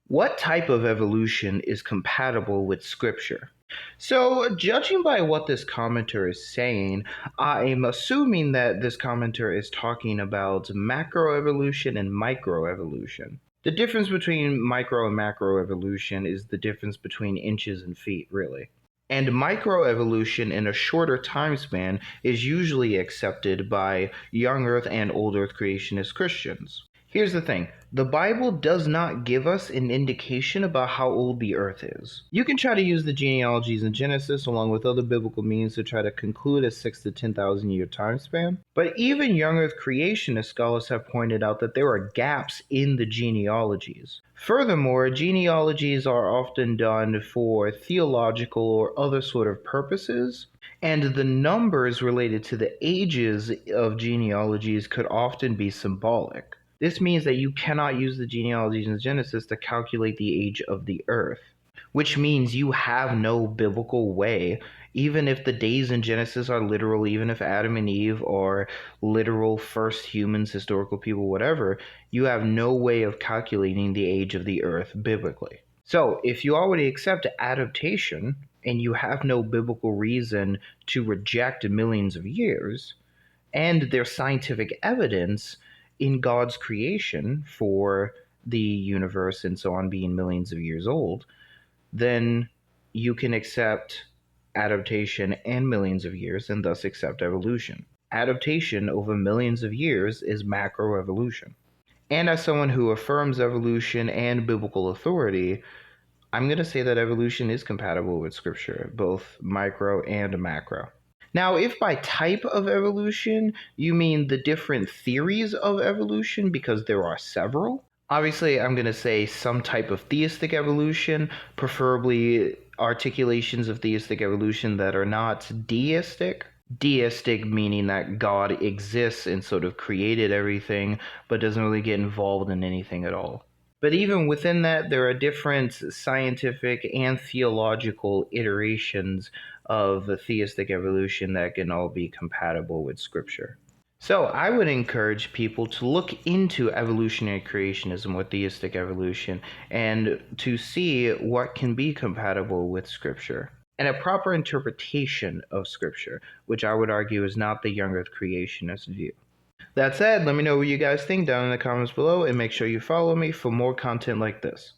What type of evolution is compatible with Scripture? So, judging by what this commenter is saying, I'm assuming that this commenter is talking about macroevolution and microevolution. The difference between micro and macroevolution is the difference between inches and feet, really. And microevolution in a shorter time span is usually accepted by young Earth and old Earth creationist Christians. Here's the thing. The Bible does not give us an indication about how old the earth is. You can try to use the genealogies in Genesis along with other biblical means to try to conclude a 6 to 10,000 year time span. But even young earth creationist scholars have pointed out that there are gaps in the genealogies. Furthermore, genealogies are often done for theological or other sort of purposes, and the numbers related to the ages of genealogies could often be symbolic. This means that you cannot use the genealogies in Genesis to calculate the age of the earth, which means you have no biblical way, even if the days in Genesis are literal, even if Adam and Eve are literal first humans, historical people, whatever, you have no way of calculating the age of the earth biblically. So, if you already accept adaptation and you have no biblical reason to reject millions of years, and there's scientific evidence in God's creation for the universe and so on being millions of years old, then you can accept adaptation and millions of years and thus accept evolution. Adaptation over millions of years is macroevolution. And as someone who affirms evolution and biblical authority, I'm going to say that evolution is compatible with Scripture, both micro and macro. Now, if by type of evolution you mean the different theories of evolution, because there are several, obviously I'm going to say some type of theistic evolution, preferably articulations of theistic evolution that are not deistic. Deistic meaning that God exists and sort of created everything, but doesn't really get involved in anything at all. But even within that, there are different scientific and theological iterations of theistic evolution that can all be compatible with Scripture. So I would encourage people to look into evolutionary creationism or theistic evolution and to see what can be compatible with Scripture and a proper interpretation of Scripture, which I would argue is not the young earth creationist view. That said, let me know what you guys think down in the comments below and make sure you follow me for more content like this.